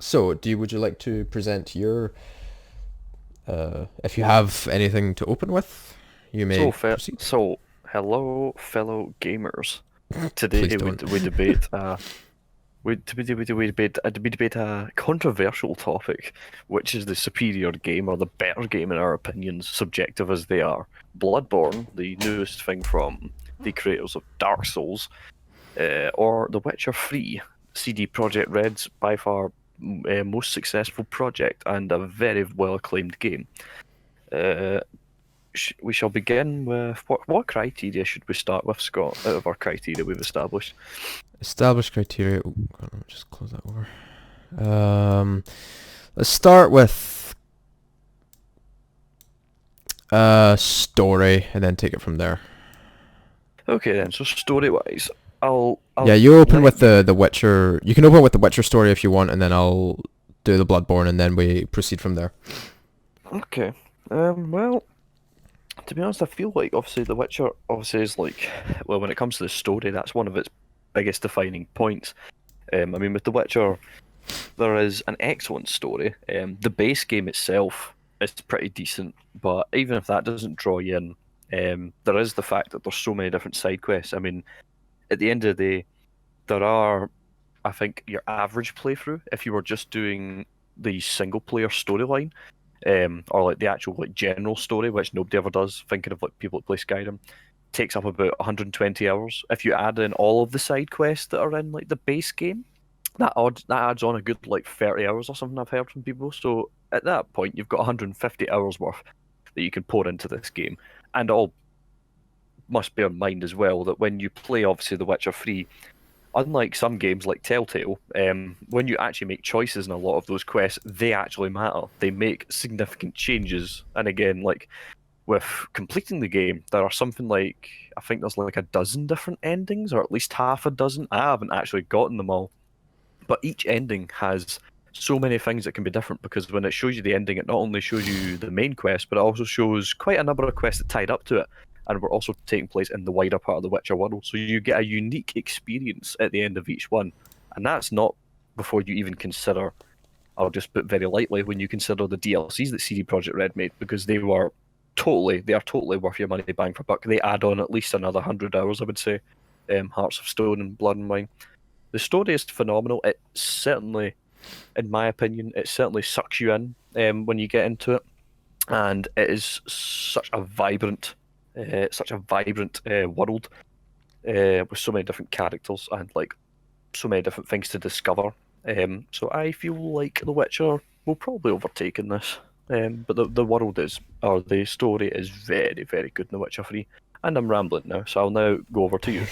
So, would you like to present your, if you have anything to open with, you So, may proceed. hello, fellow gamers. Please Today we don't. d- we debate we debate a controversial topic, which is the superior game or the better game in our opinions, subjective as they are. Bloodborne, the newest thing from the creators of Dark Souls, or The Witcher 3, CD Projekt Red's by far most successful project and a very well acclaimed game. Uh, we shall begin with what criteria should we start with, Scott? Out of our criteria we've established. Established criteria. Ooh, hold on, just close that over. Um, let's start with story, and then take it from there. Okay then. So story wise, I'll Yeah, you open let with you. the Witcher. You can open with the Witcher story if you want, and then I'll do the Bloodborne, and then we proceed from there. Okay. Well, to be honest, I feel like obviously The Witcher obviously is like, well, when it comes to the story, that's one of its biggest defining points. I mean, with The Witcher, there is an excellent story. The base game itself is pretty decent, but even if that doesn't draw you in, there is the fact that there's so many different side quests. I mean, at the end of the day, there are, I think, your average playthrough, if you were just doing the single player storyline, or like the actual like general story, which nobody ever does, thinking of like people that play Skyrim, takes up about 120 hours. If you add in all of the side quests that are in like the base game, that adds on a good like 30 hours or something I've heard from people. So at that point, you've got 150 hours worth that you can pour into this game. And all must bear in mind as well that when you play obviously The Witcher 3, unlike some games like Telltale, when you actually make choices in a lot of those quests, they actually matter. They make significant changes. And again, like with completing the game, there are something like, I think there's like a dozen different endings, or at least half a dozen. I haven't actually gotten them all, but each ending has so many things that can be different because when it shows you the ending, it not only shows you the main quest, but it also shows quite a number of quests that tied up to it and were also taking place in the wider part of the Witcher world. So you get a unique experience at the end of each one. And that's not before you even consider, I'll just put very lightly, when you consider the DLCs that CD Projekt Red made, because they are totally worth your money bang for buck. They add on at least another 100 hours, I would say. Hearts of Stone and Blood and Wine. The story is phenomenal. It certainly, in my opinion, it certainly sucks you in when you get into it, and it is such a vibrant world with so many different characters and like so many different things to discover. So I feel like The Witcher will probably overtake in this. But the world is, or the story is very, very good in The Witcher 3. And I'm rambling now, so I'll now go over to you.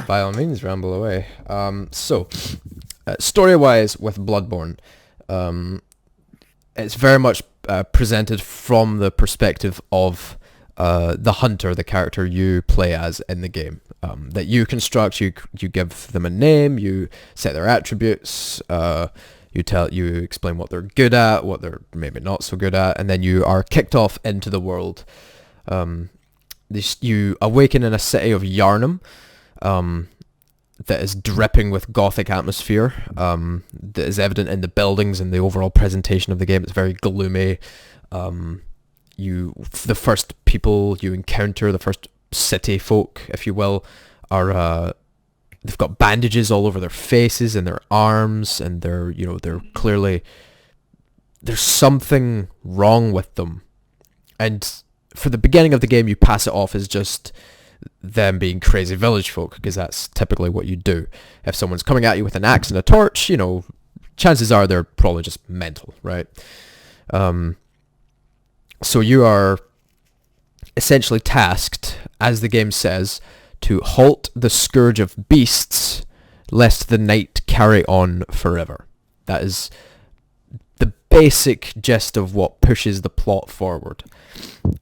By all means, ramble away. Story-wise, with Bloodborne, um, it's very much presented from the perspective of the hunter, the character you play as in the game. That you construct, you give them a name, you set their attributes, you explain what they're good at, what they're maybe not so good at, and then you are kicked off into the world. Um, you awaken in a city of Yarnum, um, that is dripping with gothic atmosphere. That is evident in the buildings and the overall presentation of the game. It's very gloomy. The first people you encounter, the first city folk, if you will, are they've got bandages all over their faces and their arms, and they're clearly, there's something wrong with them. And for the beginning of the game, you pass it off as just them being crazy village folk, because that's typically what you do. If someone's coming at you with an axe and a torch, chances are they're probably just mental, right? So you are essentially tasked, as the game says, to halt the scourge of beasts, lest the night carry on forever. That is the basic gist of what pushes the plot forward.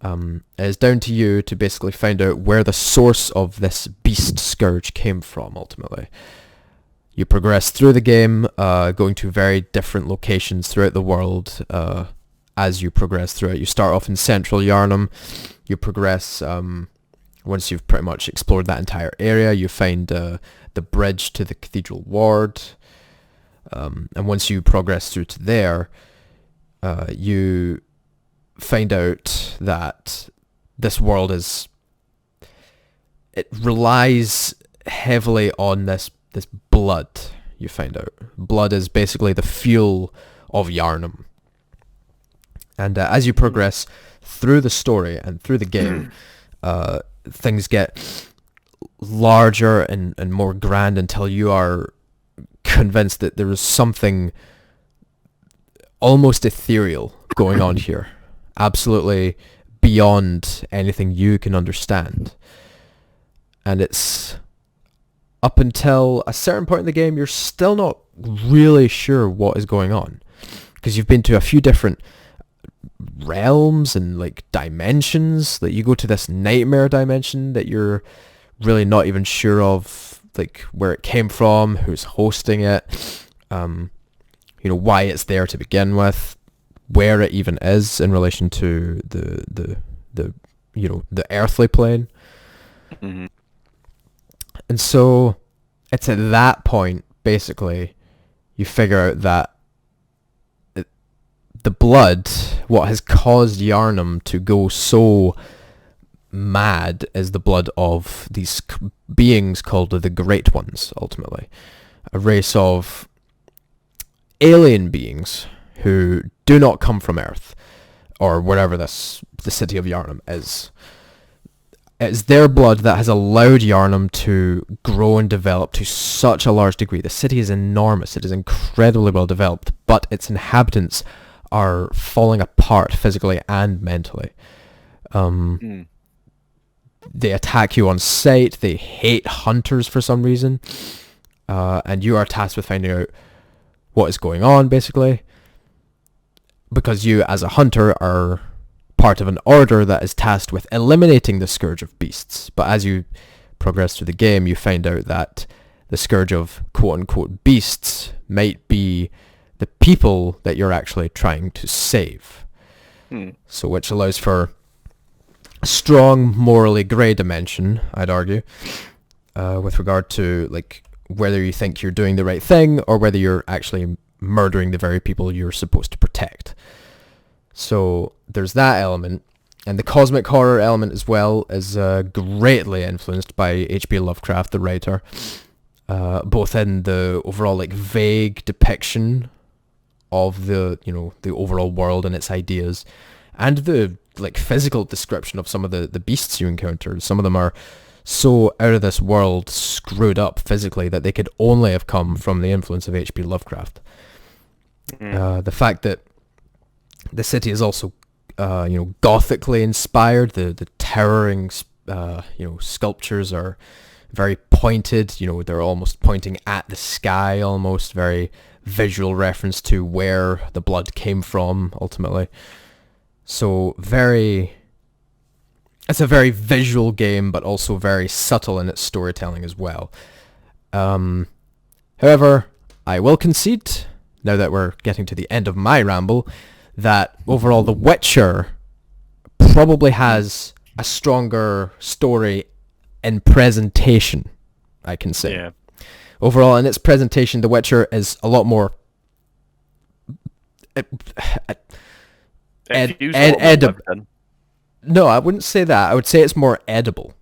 It is down to you to basically find out where the source of this beast scourge came from, ultimately. You progress through the game, going to very different locations throughout the world as you progress through it. You start off in central Yarnum. You progress, once you've pretty much explored that entire area, you find the bridge to the Cathedral Ward. And once you progress through to there, you find out that this world it relies heavily on this blood. You find out blood is basically the fuel of Yharnam. And as you progress through the story and through the game, things get larger and more grand until you are convinced that there is something almost ethereal going on here. Absolutely beyond anything you can understand. And it's up until a certain point in the game, you're still not really sure what is going on. Because you've been to a few different realms and like dimensions. That you go to this nightmare dimension that you're really not even sure of, like where it came from, who's hosting it, why it's there to begin with, where it even is in relation to the earthly plane. Mm-hmm. And so it's at that point, basically, you figure out that the blood, what has caused Yharnam to go so mad, is the blood of these beings called the Great Ones, ultimately. A race of alien beings who do not come from Earth, or wherever the city of Yharnam is. It's their blood that has allowed Yharnam to grow and develop to such a large degree. The city is enormous. It is incredibly well developed, but its inhabitants are falling apart physically and mentally. They attack you on sight. They hate hunters for some reason. And you are tasked with finding out what is going on, basically. Because you, as a hunter, are part of an order that is tasked with eliminating the Scourge of Beasts. But as you progress through the game, you find out that the Scourge of quote-unquote beasts might be the people that you're actually trying to save. So which allows for a strong, morally grey dimension, I'd argue, with regard to like whether you think you're doing the right thing or whether you're actually murdering the very people you're supposed to protect. So there's that element, and the cosmic horror element as well is greatly influenced by H.P. Lovecraft, the writer, both in the overall like vague depiction of the overall world and its ideas, and the like physical description of some of the beasts you encounter. Some of them are so out of this world, screwed up physically, that they could only have come from the influence of H.P. Lovecraft. The fact that the city is also, gothically inspired. The towering, sculptures are very pointed. They're almost pointing at the sky, almost very visual reference to where the blood came from, ultimately. So it's a very visual game, but also very subtle in its storytelling as well. However, I will concede, now that we're getting to the end of my ramble, that overall The Witcher probably has a stronger story in presentation, I can say. Yeah. Overall, in its presentation, The Witcher is a lot more edible. No, I wouldn't say that. I would say it's more edible.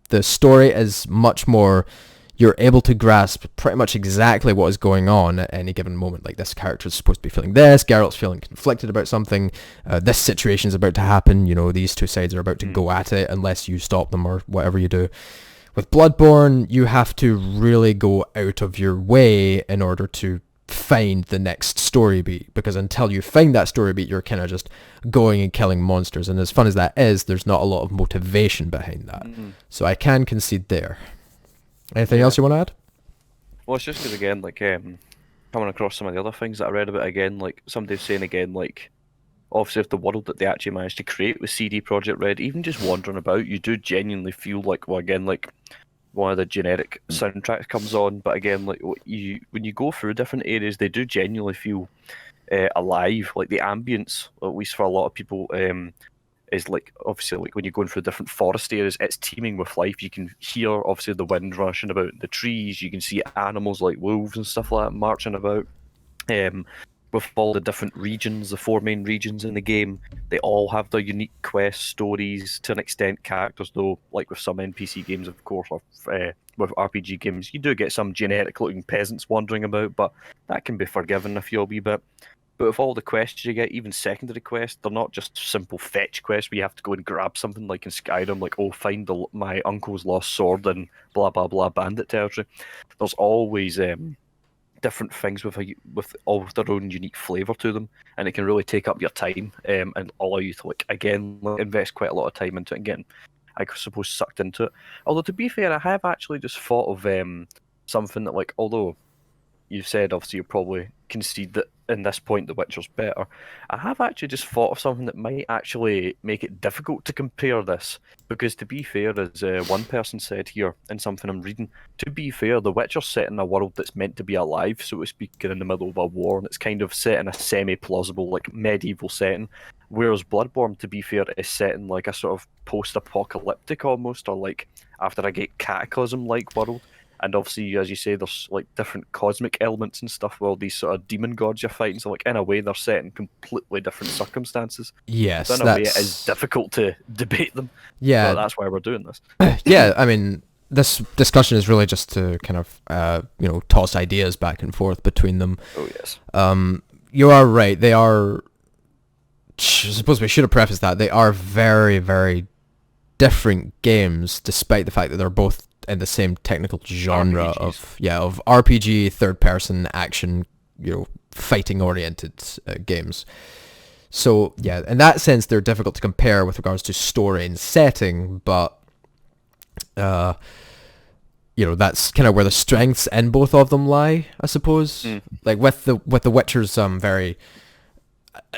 The story is much more... You're able to grasp pretty much exactly what is going on at any given moment. Like, this character is supposed to be feeling this, Geralt's feeling conflicted about something, this situation is about to happen, these two sides are about to go at it unless you stop them or whatever you do. With Bloodborne, you have to really go out of your way in order to find the next story beat, because until you find that story beat, you're kind of just going and killing monsters, and as fun as that is, there's not a lot of motivation behind that. So I can concede there. Anything else you want to add? Well, it's just because, again, like, coming across some of the other things that I read about, again, like, somebody saying, again, like, obviously, if the world that they actually managed to create with CD Projekt Red, even just wandering about, you do genuinely feel like, well, again, like, one of the generic soundtracks comes on, but again, like, when you go through different areas, they do genuinely feel alive. Like, the ambience, at least for a lot of people, is like, obviously, like when you're going through different forest areas, it's teeming with life. You can hear, obviously, the wind rushing about the trees. You can see animals like wolves and stuff like that marching about. With all the different regions, the 4 main regions in the game, they all have their unique quests, stories, to an extent, characters, though, like with some NPC games, of course, or with RPG games, you do get some generic-looking peasants wandering about, but that can be forgiven if you're a wee bit. But with all the quests you get, even secondary quests, they're not just simple fetch quests where you have to go and grab something like in Skyrim, like, oh, find my uncle's lost sword in blah blah blah bandit territory. There's always different things with all of their own unique flavour to them, and it can really take up your time and allow you to invest quite a lot of time into it and get, I suppose, sucked into it. Although to be fair, I have actually just thought of something that, like, although you've said obviously you probably concede that in this point The Witcher's better, I have actually just thought of something that might actually make it difficult to compare this. Because to be fair, as one person said here in something I'm reading, to be fair, The Witcher's set in a world that's meant to be alive, so to speak, in the middle of a war, and it's kind of set in a semi-plausible, like, medieval setting. Whereas Bloodborne, to be fair, is set in like a sort of post-apocalyptic almost, or like after a great cataclysm-like world. And obviously, as you say, there's like different cosmic elements and stuff. Well, these sort of demon gods you're fighting, so like in a way they're set in completely different circumstances. Yes, So in a way, it is difficult to debate them. Yeah, But that's why we're doing this. yeah. I mean, this discussion is really just to kind of toss ideas back and forth between them. Oh yes. You are right. They are. I suppose we should have prefaced that they are very, very different games, despite the fact that they're both in the same technical genre of RPG, third person action, fighting oriented games. So yeah, in that sense they're difficult to compare with regards to story and setting, but that's kind of where the strengths in both of them lie, I suppose. Like with the Witcher's very,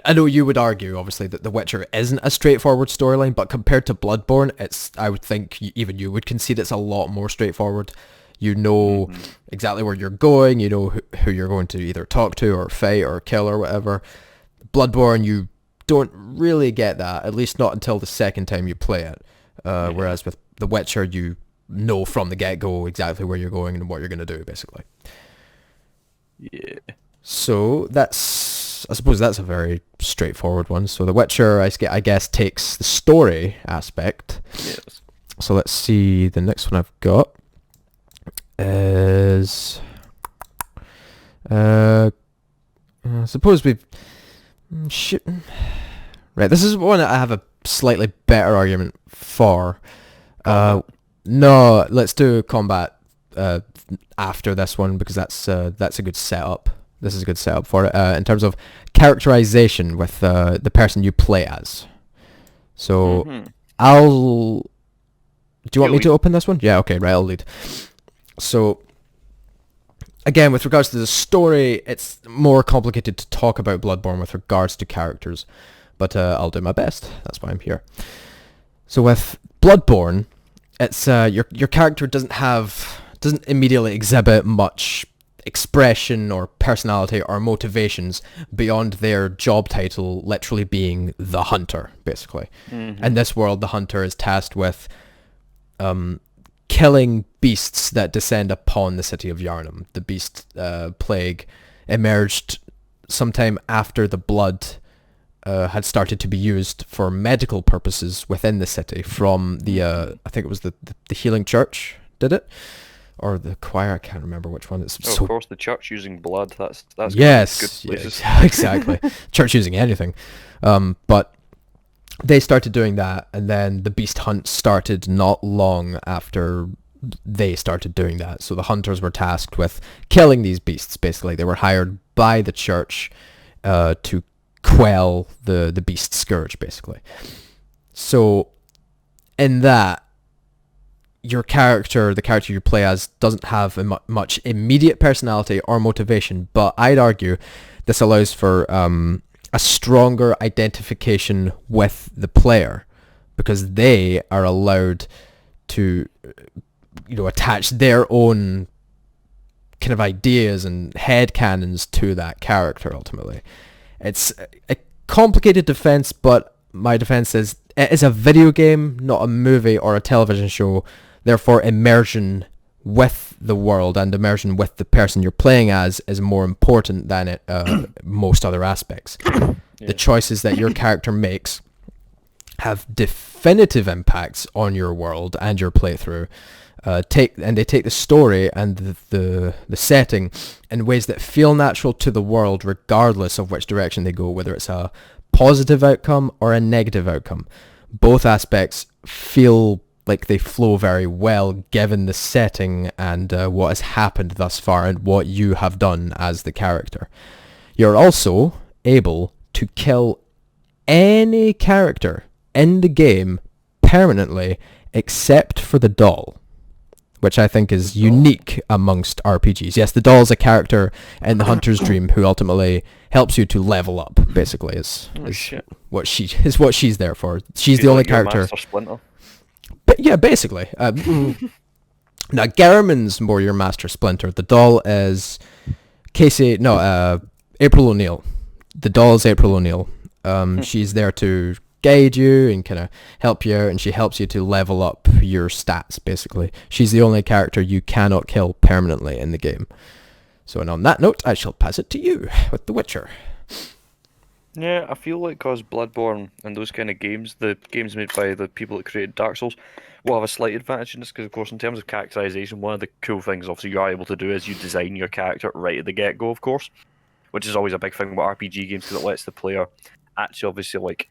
I know you would argue, obviously, that The Witcher isn't a straightforward storyline, but compared to Bloodborne, I would think even you would concede it's a lot more straightforward. You know exactly where you're going, you know who you're going to either talk to or fight or kill or whatever. Bloodborne, you don't really get that, at least not until the second time you play it. Whereas with The Witcher, you know from the get-go exactly where you're going and what you're going to do, basically. Yeah. So I suppose that's a very straightforward one. So The Witcher, I guess, takes the story aspect. Yes. So let's see, the next one I've got is... I suppose we've... Shit. Right, this is one that I have a slightly better argument for. No, let's do combat after this one, because that's a good setup. This is a good setup for it, in terms of characterization with the person you play as. So, do you want me to open this one? Yeah, okay, right, I'll lead. So, again, with regards to the story, it's more complicated to talk about Bloodborne with regards to characters, but I'll do my best. That's why I'm here. So with Bloodborne, it's your character doesn't immediately exhibit much expression or personality or motivations beyond their job title literally being the hunter, basically. In this world, the hunter is tasked with killing beasts that descend upon the city of Yharnam. The beast plague emerged sometime after the blood had started to be used for medical purposes within the city from the I think it was the healing church did it, or the choir, I can't remember which one. Of course, the church using blood. That's yes, good places. Yeah, exactly. Church using anything, but they started doing that, and then the beast hunt started not long after they started doing that. So the hunters were tasked with killing these beasts. Basically, they were hired by the church to quell the beast scourge, basically. So in that, the character you play as doesn't have much immediate personality or motivation, but I'd argue this allows for a stronger identification with the player, because they are allowed to attach their own kind of ideas and headcanons to that character ultimately. It's a complicated defense, but my defense is it is a video game, not a movie or a television show. Therefore, immersion with the world and immersion with the person you're playing as is more important than most other aspects. Yeah. The choices that your character makes have definitive impacts on your world and your playthrough. They take the story and the setting in ways that feel natural to the world, regardless of which direction they go, whether it's a positive outcome or a negative outcome. Both aspects feel like they flow very well given the setting and what has happened thus far and what you have done as the character. You're also able to kill any character in the game permanently except for the doll, which I think is unique amongst RPGs. Yes, the doll is a character in the Hunter's Dream who ultimately helps you to level up, basically, is what she's there for. She's the only character. Master Splinter. But yeah, basically. Now, Garriman's more your Master Splinter. The doll is April O'Neil. The doll is April O'Neil. She's there to guide you and kind of help you out, and she helps you to level up your stats, basically. She's the only character you cannot kill permanently in the game. So, and on that note, I shall pass it to you with The Witcher. Yeah, I feel like because Bloodborne and those kind of games, the games made by the people that created Dark Souls, will have a slight advantage in this, because of course in terms of characterization, one of the cool things obviously you are able to do is you design your character right at the get-go, of course, which is always a big thing with RPG games, because it lets the player actually obviously like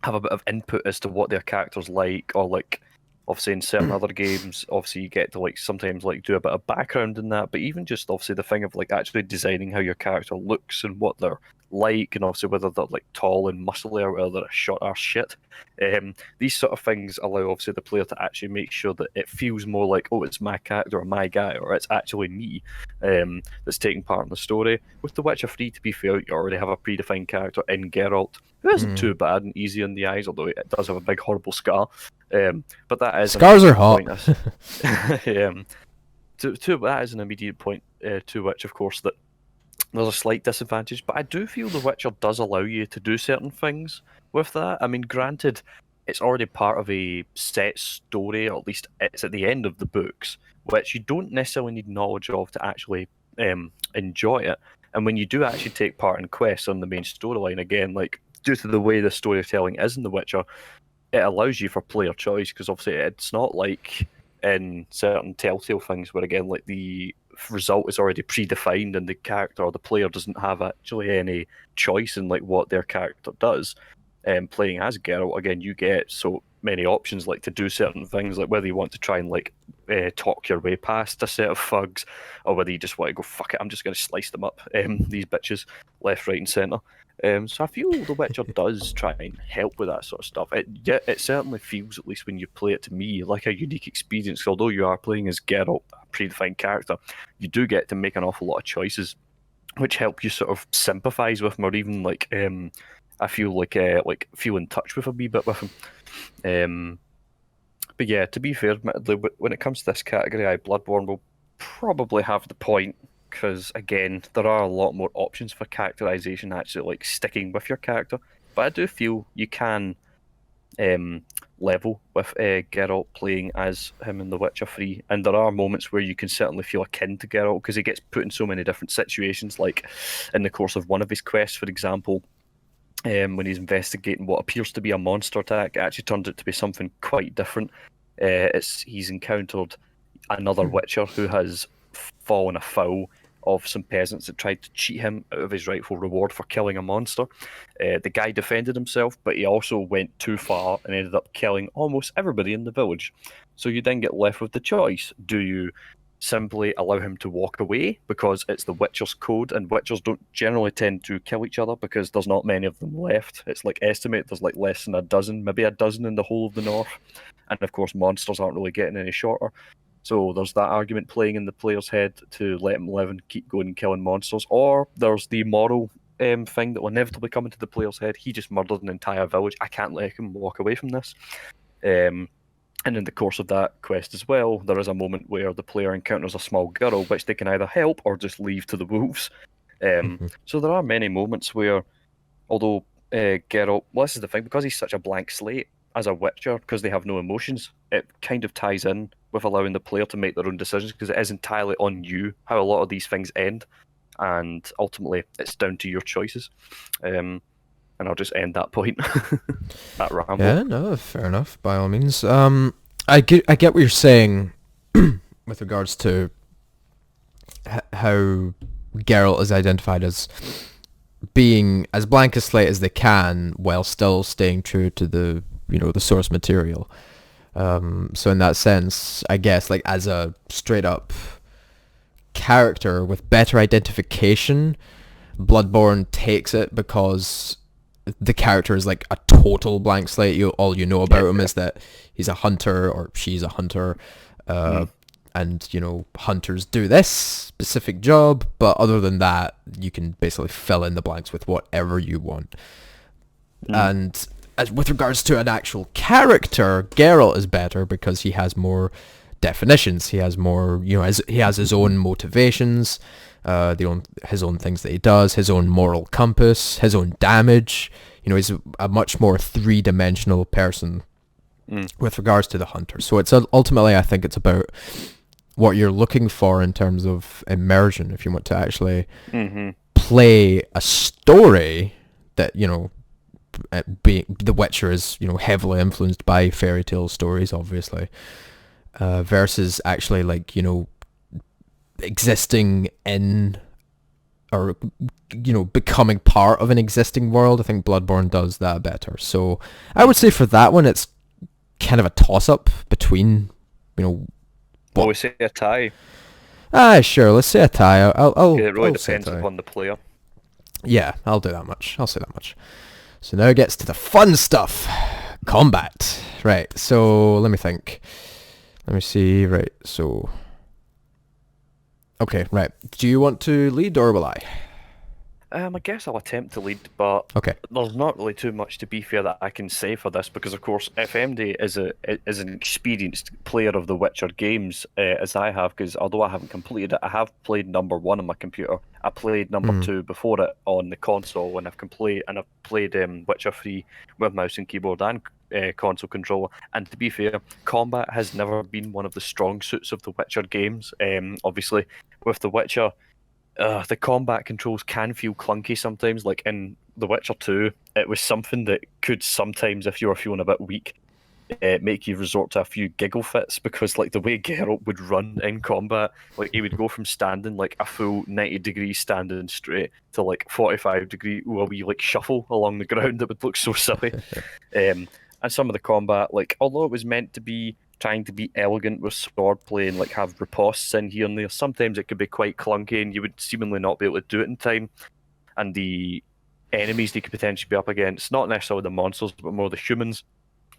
have a bit of input as to what their character's like, or like obviously in certain other games obviously you get to like sometimes like do a bit of background in that, but even just obviously the thing of like actually designing how your character looks and what they're like, and obviously whether they're like tall and muscly or whether they're short or shit. These sort of things allow obviously the player to actually make sure that it feels more like, oh, it's my character or my guy, or it's actually me that's taking part in the story. With The Witcher 3, to be fair, you already have a predefined character in Geralt, who isn't too bad and easy on the eyes, although it does have a big horrible scar. But that is Scars are hot. That is an immediate point to which, of course, that there's a slight disadvantage, but I do feel The Witcher does allow you to do certain things with that. I mean, granted, it's already part of a set story, or at least it's at the end of the books, which you don't necessarily need knowledge of to actually enjoy it. And when you do actually take part in quests on the main storyline, again, like due to the way the storytelling is in The Witcher, it allows you for player choice, because obviously it's not like in certain Telltale things where, again, like the result is already predefined and the character or the player doesn't have actually any choice in like what their character does. Playing as Geralt, again, you get so many options like to do certain things, like whether you want to try and like talk your way past a set of thugs, or whether you just want to go, fuck it, I'm just going to slice them up, these bitches, left, right and centre. So I feel The Witcher does try and help with that sort of stuff. It certainly feels, at least when you play it, to me, like a unique experience. Although you are playing as Geralt, a predefined character, you do get to make an awful lot of choices, which help you sort of sympathise with him, or even like I feel like feel in touch with a wee bit with him. But yeah, to be fair, admittedly, when it comes to this category, Bloodborne will probably have the point, because again, there are a lot more options for characterization, actually like sticking with your character. But I do feel you can level with Geralt playing as him in The Witcher 3, and there are moments where you can certainly feel akin to Geralt, because he gets put in so many different situations, like in the course of one of his quests, for example. When he's investigating what appears to be a monster attack, it actually turns out to be something quite different. He's encountered another Witcher who has fallen afoul of some peasants that tried to cheat him out of his rightful reward for killing a monster. The guy defended himself, but he also went too far and ended up killing almost everybody in the village. So you then get left with the choice. Do you simply allow him to walk away because it's the Witcher's code, and Witchers don't generally tend to kill each other because there's not many of them left? It's like estimate there's like less than a dozen, maybe a dozen in the whole of the north. And of course monsters aren't really getting any shorter. So there's that argument playing in the player's head to let him live and keep going and killing monsters. Or there's the moral thing that will inevitably come into the player's head. He just murdered an entire village. I can't let him walk away from this. And in the course of that quest as well, there is a moment where the player encounters a small girl, which they can either help or just leave to the wolves. So there are many moments where, although Geralt, well, this is the thing, because he's such a blank slate as a Witcher, because they have no emotions, it kind of ties in with allowing the player to make their own decisions, because it is entirely on you how a lot of these things end, and ultimately it's down to your choices. And I'll just end that point. That ramble. Yeah, no, fair enough. By all means. I get what you're saying with regards to how Geralt is identified as being as blank a slate as they can while still staying true to the source material. So in that sense, I guess like as a straight up character with better identification, Bloodborne takes it because the character is like a total blank slate. All you know about him is that he's a hunter or she's a hunter, and hunters do this specific job. But other than that, you can basically fill in the blanks with whatever you want. And as with regards to an actual character, Geralt is better because he has more definitions. He has more, he has his own motivations, his own things that he does, his own moral compass, his own damage. He's a much more three-dimensional person with regards to the hunter. So it's ultimately, I think it's about what you're looking for in terms of immersion. If you want to actually play a story that, being The Witcher is, heavily influenced by fairy tale stories, obviously, versus actually like, existing in or becoming part of an existing world. I think Bloodborne does that better. So I would say for that one, it's kind of a toss-up between, Well, we say a tie. Sure. Let's say a tie. I'll It really I'll say a depends tie. upon the player. Yeah, I'll do that much. I'll say that much. So now it gets to the fun stuff. Combat. Right, so let me think. Let me see. Right, so... Okay, right. Do you want to lead or will I? I guess I'll attempt to lead, but Okay. there's not really too much, to be fair, that I can say for this, because of course FMD is an experienced player of the Witcher games, as I have, because although I haven't completed it, I have played number 1 on my computer. I played number 2 before it on the console, and I've played Witcher 3 with mouse and keyboard and console controller. And to be fair, combat has never been one of the strong suits of the Witcher games. Obviously, with the Witcher, the combat controls can feel clunky sometimes. Like in The Witcher 2, it was something that could sometimes, if you were feeling a bit weak, make you resort to a few giggle fits, because like the way Geralt would run in combat, like he would go from standing like a full 90 degrees standing straight to like 45 degree a wee like shuffle along the ground that would look so silly. And some of the combat, like although it was meant to be trying to be elegant with swordplay and like have ripostes in here and there, sometimes it could be quite clunky and you would seemingly not be able to do it in time. And the enemies they could potentially be up against, not necessarily the monsters, but more the humans,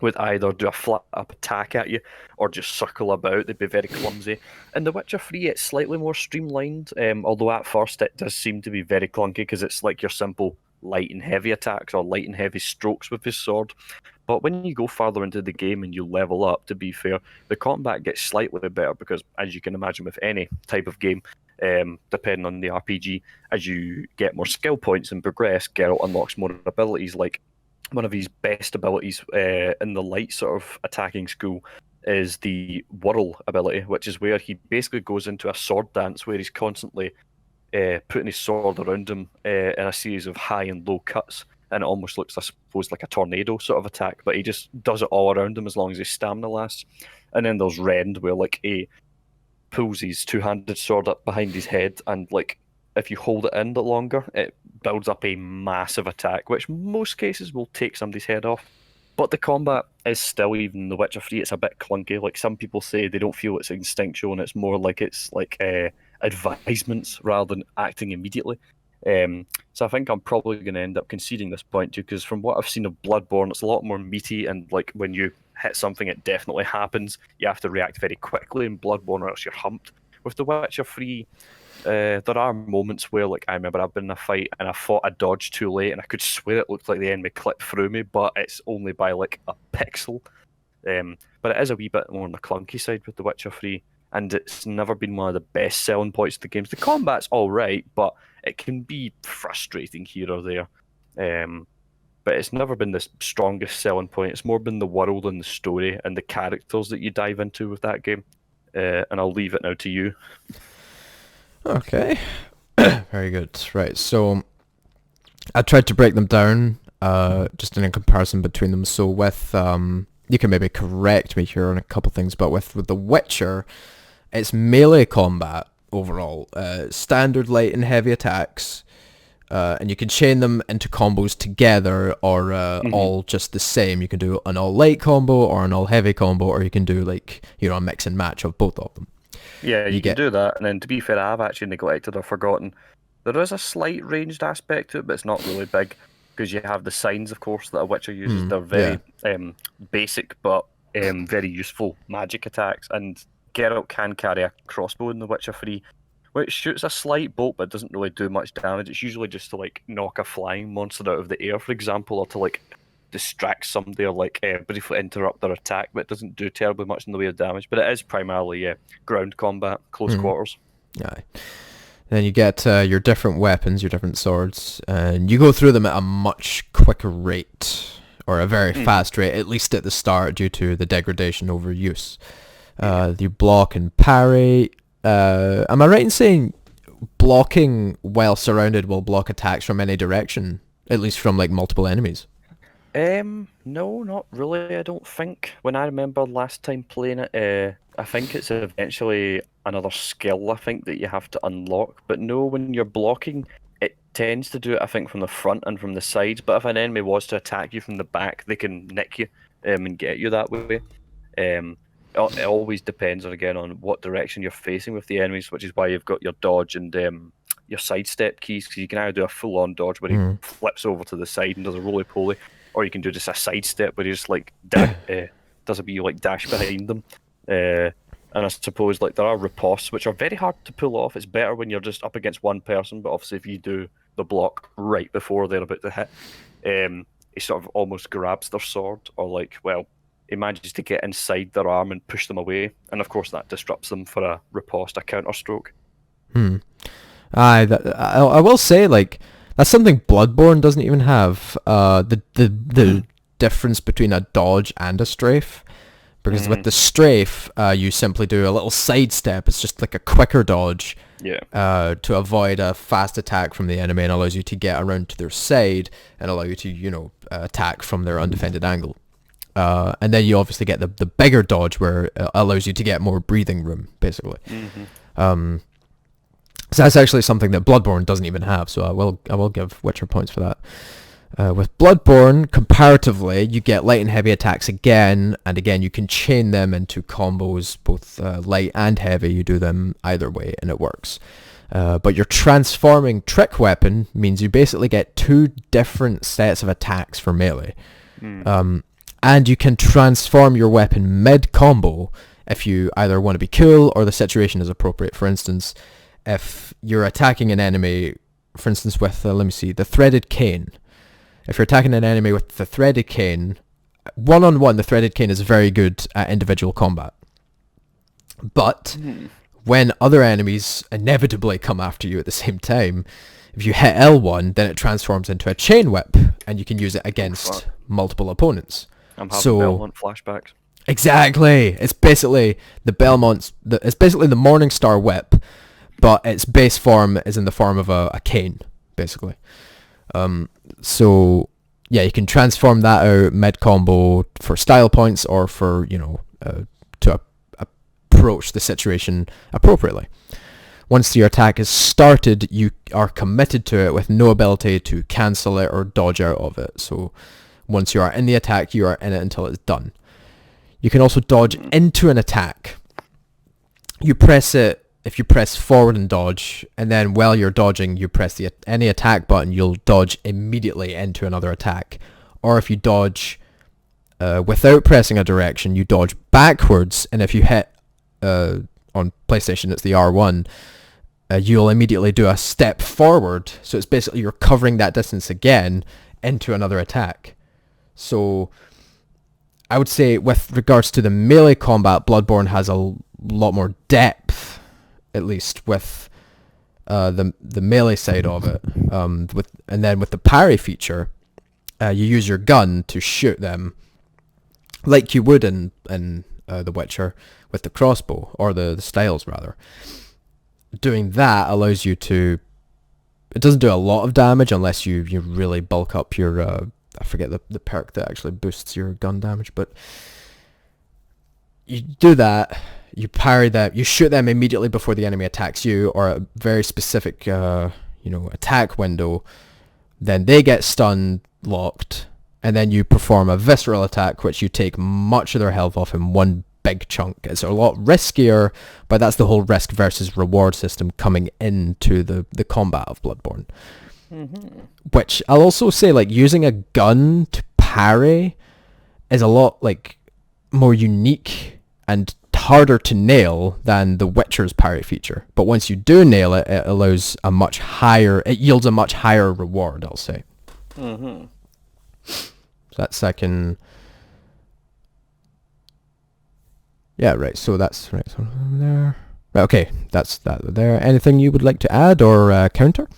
would either do a flat up attack at you or just circle about. They'd be very clumsy. In The Witcher 3, it's slightly more streamlined, although at first it does seem to be very clunky because it's like your simple light and heavy attacks or light and heavy strokes with his sword. But when you go further into the game and you level up, to be fair, the combat gets slightly better because, as you can imagine with any type of game, depending on the RPG, as you get more skill points and progress, Geralt unlocks more abilities. Like one of his best abilities in the light sort of attacking school is the whirl ability, which is where he basically goes into a sword dance where he's constantly putting his sword around him in a series of high and low cuts, and it almost looks, I suppose, like a tornado sort of attack, but he just does it all around him as long as his stamina lasts. And then there's Rend, where like he pulls his two-handed sword up behind his head, and like if you hold it in the longer, it builds up a massive attack, which most cases will take somebody's head off. But the combat is still, even in The Witcher 3, it's a bit clunky. Like some people say they don't feel it's instinctual, and it's more like it's like advisements rather than acting immediately. So I think I'm probably going to end up conceding this point too, because from what I've seen of Bloodborne, it's a lot more meaty, and like when you hit something, it definitely happens. You have to react very quickly in Bloodborne, or else you're humped. With The Witcher 3, there are moments where, like, I remember I've been in a fight and I thought I dodged too late, and I could swear it looked like the enemy clipped through me, but it's only by like a pixel. But it is a wee bit more on the clunky side with The Witcher 3, and it's never been one of the best selling points of the games. The combat's all right, but it can be frustrating here or there. But it's never been the strongest selling point. It's more been the world and the story and the characters that you dive into with that game. and I'll leave it now to you. Okay. Very good. Right, so I tried to break them down, just in a comparison between them. So with, you can maybe correct me here on a couple things, but with The Witcher, it's melee combat overall. Standard light and heavy attacks, and you can chain them into combos together, or all just the same. You can do an all light combo or an all heavy combo, or you can do like, a mix and match of both of them. Yeah, you can do that. And then, to be fair, I've actually neglected or forgotten. There is a slight ranged aspect to it, but it's not really big, because you have the signs, of course, that a Witcher uses. They're very basic, but very useful magic attacks. And Geralt can carry a crossbow in The Witcher 3, which shoots a slight bolt, but doesn't really do much damage. It's usually just to like knock a flying monster out of the air, for example, or to like distract somebody, or like briefly interrupt their attack, but it doesn't do terribly much in the way of damage. But it is primarily ground combat, close quarters. Aye. Then you get your different weapons, your different swords, and you go through them at a much quicker rate, or a very fast rate, at least at the start, due to the degradation overuse. You block and parry. Am I right in saying blocking while surrounded will block attacks from any direction, at least from like multiple enemies? No, not really. I don't think. When I remember last time playing it, I think it's eventually another skill, I think, that you have to unlock. But no, when you're blocking, it tends to do it, I think, from the front and from the sides. But if an enemy was to attack you from the back, they can nick you and get you that way. It always depends, again, on what direction you're facing with the enemies, which is why you've got your dodge and your sidestep keys, because you can either do a full-on dodge where he flips over to the side and does a roly-poly, or you can do just a sidestep where he just like does a wee like dash behind them. And I suppose like there are riposts which are very hard to pull off. It's better when you're just up against one person, but obviously if you do the block right before they're about to hit, he sort of almost grabs their sword, or like, well, he manages to get inside their arm and push them away, and of course that disrupts them for a riposte, a counterstroke. I will say, like, that's something Bloodborne doesn't even have. The difference between a dodge and a strafe. Because with the strafe, you simply do a little sidestep. It's just like a quicker dodge to avoid a fast attack from the enemy, and allows you to get around to their side and allow you to, attack from their undefended angle. And then you obviously get the bigger dodge, where it allows you to get more breathing room, basically. So that's actually something that Bloodborne doesn't even have, so I will give Witcher points for that. With Bloodborne, comparatively, you get light and heavy attacks again, and again you can chain them into combos, both light and heavy. You do them either way, and it works. But your transforming trick weapon means you basically get two different sets of attacks for melee. And you can transform your weapon mid-combo if you either want to be cool or the situation is appropriate. For instance, if you're attacking an enemy, for instance with, the threaded cane. If you're attacking an enemy with the threaded cane, one-on-one, the threaded cane is very good at individual combat. But when other enemies inevitably come after you at the same time, if you hit L1, then it transforms into a chain whip, and you can use it against multiple opponents. I'm having Belmont flashbacks. Exactly. It's basically the Morningstar whip, but its base form is in the form of a cane, basically. So yeah, you can transform that out mid-combo for style points, or for, to approach the situation appropriately. Once your attack is started, you are committed to it with no ability to cancel it or dodge out of it. So once you are in the attack, you are in it until it's done. You can also dodge into an attack. You press it. If you press forward and dodge, and then while you're dodging, you press any attack button, you'll dodge immediately into another attack. Or if you dodge without pressing a direction, you dodge backwards, and if you hit, on PlayStation, it's the R1, you'll immediately do a step forward. So it's basically you're covering that distance again into another attack. So I would say with regards to the melee combat, Bloodborne has a lot more depth, at least with the melee side of it. And then with the parry feature, you use your gun to shoot them like you would in the Witcher with the crossbow, or the styles rather. Doing that allows you to... It doesn't do a lot of damage unless you really bulk up your... I forget the perk that actually boosts your gun damage, but you do that, you parry that, you shoot them immediately before the enemy attacks you, or a very specific, attack window, then they get stun locked, and then you perform a visceral attack, which you take much of their health off in one big chunk. It's a lot riskier, but that's the whole risk versus reward system coming into the combat of Bloodborne. Mm-hmm. Which I'll also say, like, using a gun to parry is a lot, like, more unique and harder to nail than the Witcher's parry feature. But once you do nail it, it yields a much higher reward, I'll say. Mm-hmm. So that's second. Yeah, right. So that's right. So there. Right, okay, that's that there. Anything you would like to add or counter?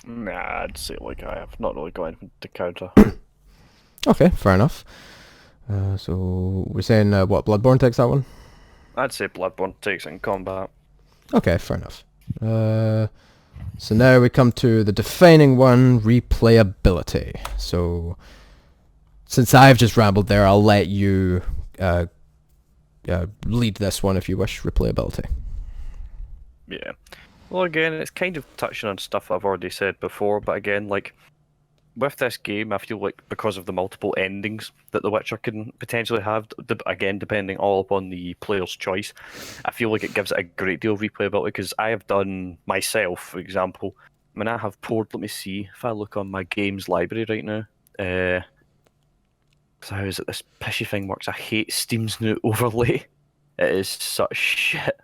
Nah, I'd say like I have not really got anything to counter. Okay, fair enough. So we're saying what, Bloodborne takes that one? I'd say Bloodborne takes it in combat. Okay, fair enough. So now we come to the defining one, replayability. So since I've just rambled there, I'll let you lead this one if you wish, replayability. Yeah. Well, again, it's kind of touching on stuff I've already said before, but again, like, with this game, I feel like because of the multiple endings that The Witcher can potentially have, again, depending all upon the player's choice, I feel like it gives it a great deal of replayability, because I have done, myself, for example, I mean, I have poured, let me see, if I look on my games library right now, so how is it this pishy thing works? I hate Steam's new overlay. It is such shit.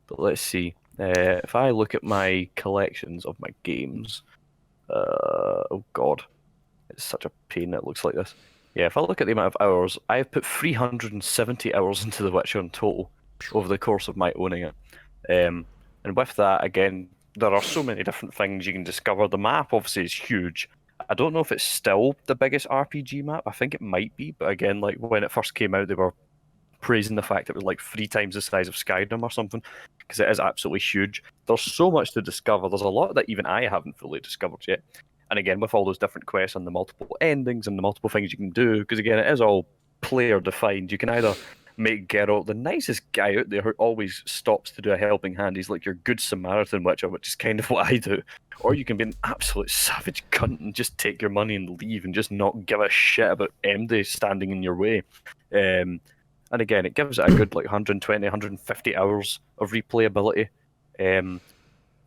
But let's see. If I look at my collections of my games, oh god, it's such a pain that it looks like this. Yeah, if I look at the amount of hours, I have put 370 hours into The Witcher in total over the course of my owning it. And with that, again, there are so many different things you can discover. The map obviously is huge. I don't know if it's still the biggest RPG map. I think it might be, but again, like when it first came out, they were praising the fact it was like 3 times the size of Skyrim or something, because it is absolutely huge. There's so much to discover. There's a lot that even I haven't fully discovered yet. And again, with all those different quests and the multiple endings and the multiple things you can do, because again, it is all player defined. You can either make Geralt the nicest guy out there who always stops to do a helping hand. He's like your good Samaritan Witcher, which is kind of what I do. Or you can be an absolute savage cunt and just take your money and leave and just not give a shit about MD standing in your way. And again, it gives it a good like 120, 150 hours of replayability,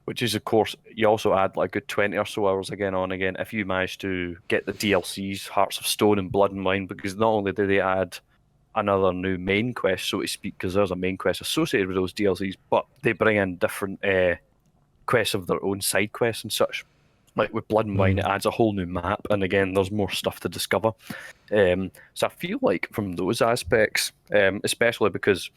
which is, of course, you also add like a good 20 or so hours again if you manage to get the DLCs, Hearts of Stone and Blood and Wine, because not only do they add another new main quest, so to speak, because there's a main quest associated with those DLCs, but they bring in different quests of their own, side quests and such. Like with Blood and Wine, it adds a whole new map, and again, there's more stuff to discover. So I feel like from those aspects, especially because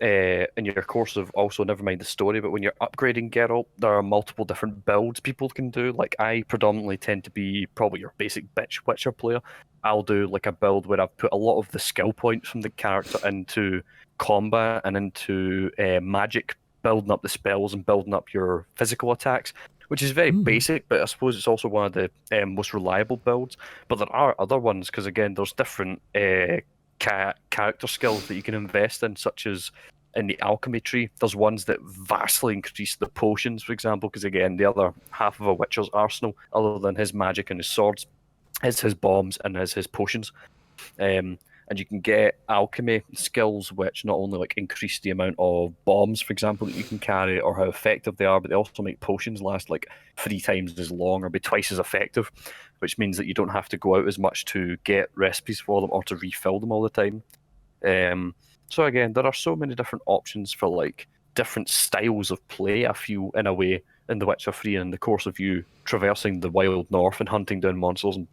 in your course of also, never mind the story, but when you're upgrading Geralt, there are multiple different builds people can do. Like I predominantly tend to be probably your basic bitch Witcher player. I'll do like a build where I've put a lot of the skill points from the character into combat and into magic, building up the spells and building up your physical attacks, which is very basic, but I suppose it's also one of the most reliable builds. But there are other ones, because again, there's different character skills that you can invest in, such as in the alchemy tree. There's ones that vastly increase the potions, for example, because again, the other half of a Witcher's arsenal, other than his magic and his swords, is his bombs and is his potions. And you can get alchemy skills which not only like increase the amount of bombs, for example, that you can carry or how effective they are, but they also make potions last like 3 times as long or be twice as effective, which means that you don't have to go out as much to get recipes for them or to refill them all the time. So again, there are so many different options for like different styles of play, I feel, in a way, in The Witcher 3, and in the course of you traversing the wild north and hunting down monsters and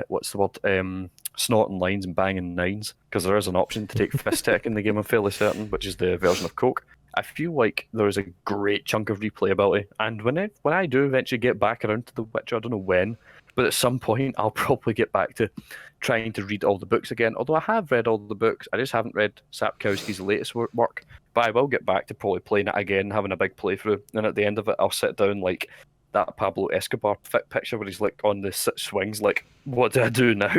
what's the word? Snorting lines and banging nines, because there is an option to take fist tech in the game, I'm fairly certain, which is the version of Coke. I feel like there is a great chunk of replayability, and when I do eventually get back around to The Witcher, I don't know when, But at some point, I'll probably get back to trying to read all the books again. Although I have read all the books, I just haven't read Sapkowski's latest work. But I will get back to probably playing it again, having a big playthrough. And at the end of it, I'll sit down like that Pablo Escobar picture where he's like on the swings, like, what do I do now?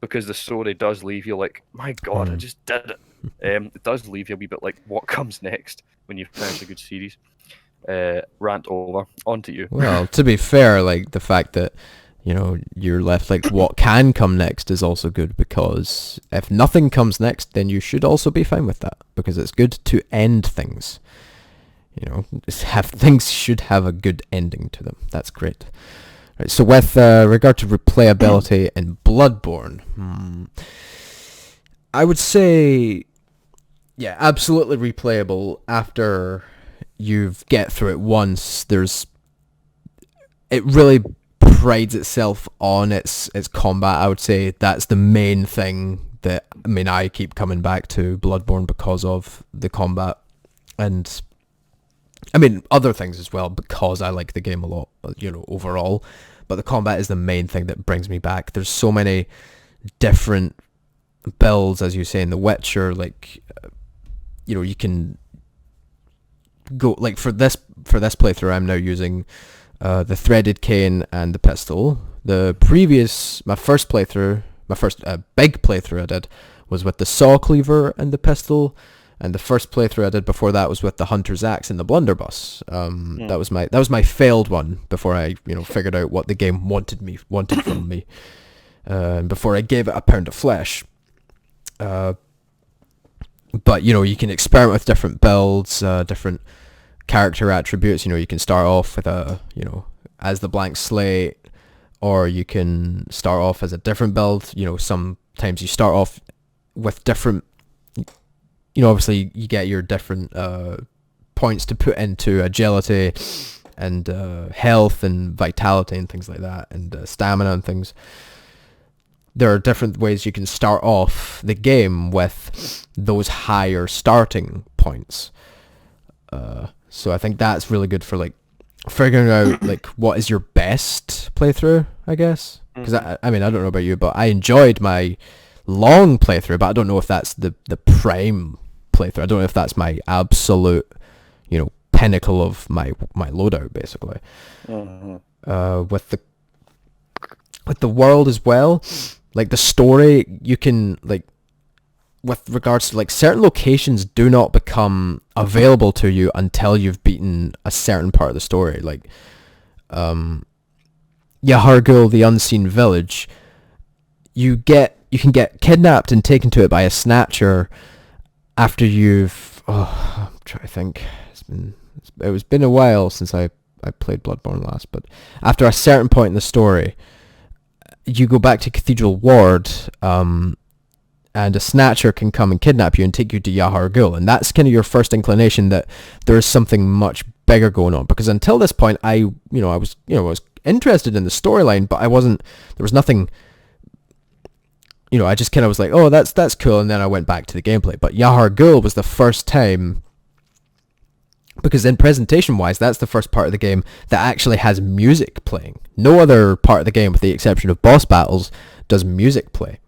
Because the story does leave you like, my God, I just did it. It does leave you a wee bit like, what comes next when you finish a good series? Rant over. On to you. Well, to be fair, like the fact that you're left like what can come next is also good, because if nothing comes next, then you should also be fine with that, because it's good to end things. Things should have a good ending to them. That's great. Right, so with regard to replayability in Bloodborne, I would say, yeah, absolutely replayable after you get through it once. It really prides itself on its combat. I would say that's the main thing that, I keep coming back to Bloodborne because of the combat, and other things as well, because I like the game a lot, overall. But the combat is the main thing that brings me back. There's so many different builds, as you say, in The Witcher. Like, you can go, like, for this playthrough, I'm now using the threaded cane and the pistol. My first big playthrough I did was with the saw cleaver and the pistol. And the first playthrough I did before that was with the hunter's axe and the blunderbuss. That was my failed one before I figured out what the game wanted from me, and before I gave it a pound of flesh. But you can experiment with different builds, different character attributes. You can start off with as the blank slate, or you can start off as a different build. Sometimes you start off with different. Obviously you get your different points to put into agility and health and vitality and things like that, and stamina and things. There are different ways you can start off the game with those higher starting points. So I think that's really good for like figuring out like what is your best playthrough, I guess. Because I don't know about you, but I enjoyed my long playthrough, but I don't know if that's the prime playthrough. I don't know if that's my absolute pinnacle of my loadout, basically. With the world as well, like the story, you can like, with regards to like certain locations do not become available to you until you've beaten a certain part of the story. Like Yahar'gul, the Unseen Village, you can get kidnapped and taken to it by a snatcher after you've... I'm trying to think. It's been a while since I played Bloodborne last, but after a certain point in the story, you go back to Cathedral Ward, and a snatcher can come and kidnap you and take you to Yahar'gul, and that's kind of your first inclination that there's something much bigger going on. Because until this point, I was interested in the storyline, but there was nothing. I just kind of was like, oh, that's cool, and then I went back to the gameplay. But Yahar'gul was the first time, because in presentation-wise, that's the first part of the game that actually has music playing. No other part of the game, with the exception of boss battles, does music play.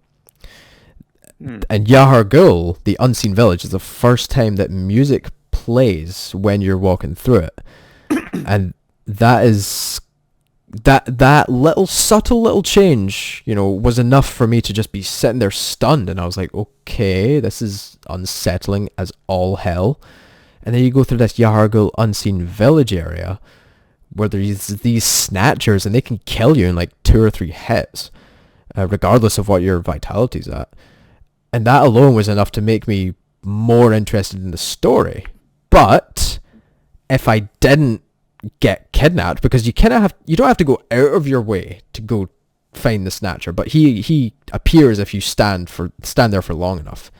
And Yahar'gul, the Unseen Village, is the first time that music plays when you're walking through it. And that is... That little subtle little change, was enough for me to just be sitting there stunned, and I was like, okay, this is unsettling as all hell. And then you go through this Yahar'gul Unseen Village area where there's these snatchers, and they can kill you in like 2 or 3 hits, regardless of what your vitality's at. And that alone was enough to make me more interested in the story. But if I didn't get kidnapped, because you don't have to go out of your way to go find the snatcher, but he appears if you stand there for long enough.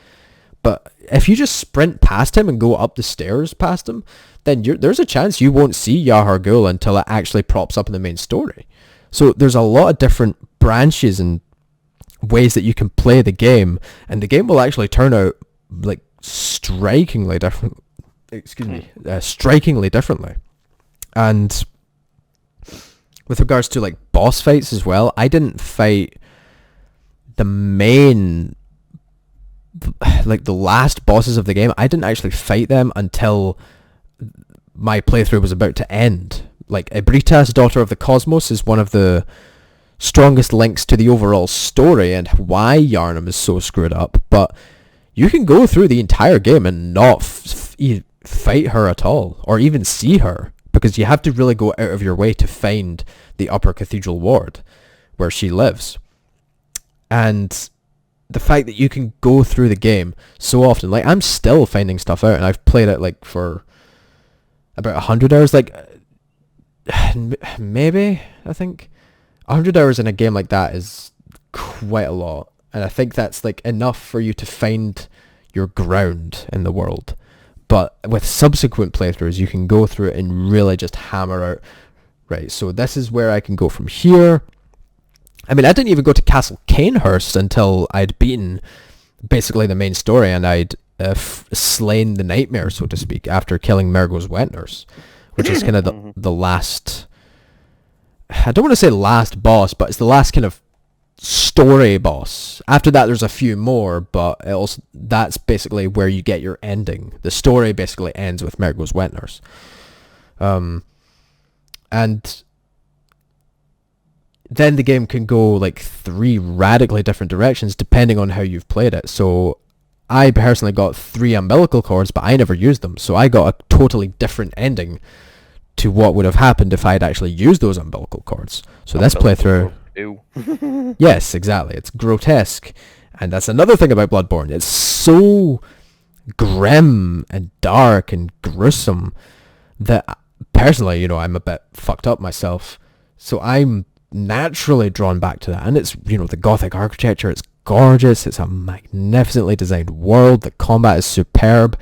But if you just sprint past him and go up the stairs past him, then there's a chance you won't see Yahar'gul until it actually props up in the main story. So there's a lot of different branches and ways that you can play the game, and the game will actually turn out like strikingly differently. And with regards to like boss fights as well, I didn't fight the main, like the last bosses of the game. I didn't actually fight them until my playthrough was about to end. Like Ebritas, Daughter of the Cosmos, is one of the strongest links to the overall story and why Yharnam is so screwed up, but you can go through the entire game and not fight her at all, or even see her, because you have to really go out of your way to find the Upper Cathedral Ward, where she lives. And the fact that you can go through the game so often, like I'm still finding stuff out, and I've played it like for about 100 hours, like maybe, I think 100 hours in a game like that is quite a lot, and I think that's like enough for you to find your ground in the world. But with subsequent playthroughs, you can go through it and really just hammer out, right, so this is where I can go from here. I mean, I didn't even go to Castle Canehurst until I'd beaten basically the main story, and I'd slain the nightmare, so to speak, after killing Mergo's wet nurse, which is kind of the last, I don't want to say last boss, but it's the last kind of story boss. After that, there's a few more, but that's basically where you get your ending. The story basically ends with Mergo's wet nurse. And then the game can go like 3 radically different directions depending on how you've played it. So I personally got 3 umbilical cords, but I never used them. So I got a totally different ending to what would have happened if I had actually used those umbilical cords. So this playthrough... Ew. Yes, exactly. It's grotesque. And that's another thing about Bloodborne. It's so grim and dark and gruesome that personally, you know, I'm a bit fucked up myself. So I'm naturally drawn back to that. And it's, you know, the Gothic architecture, it's gorgeous. It's a magnificently designed world. The combat is superb.